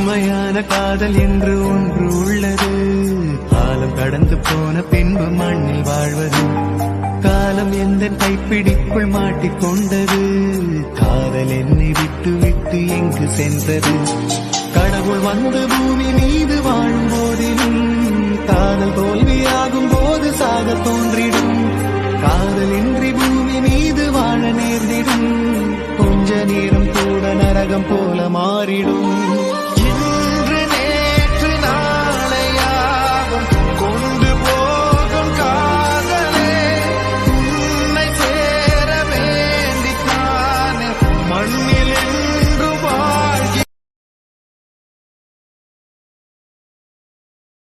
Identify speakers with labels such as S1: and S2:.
S1: உண்மையான காதல் என்று ஒன்று உள்ளது. காலம் கடந்து போன பின்பு மண்ணில் வாழ்வது. காலம் எந்த கைப்பிடிக்குள் மாட்டிக்கொண்டது. காதல் என்னை விட்டு விட்டு எங்கு சென்றது. கடவுள் வந்து பூமி மீது வாழும் போதிலும் காதல் தோல்வியாகும் போது சாக தோன்றிடும். காதல் இன்றி பூமி மீது வாழ நேர்ந்திடும். கொஞ்ச நேரம் கூட நரகம் போல மாறிடும்.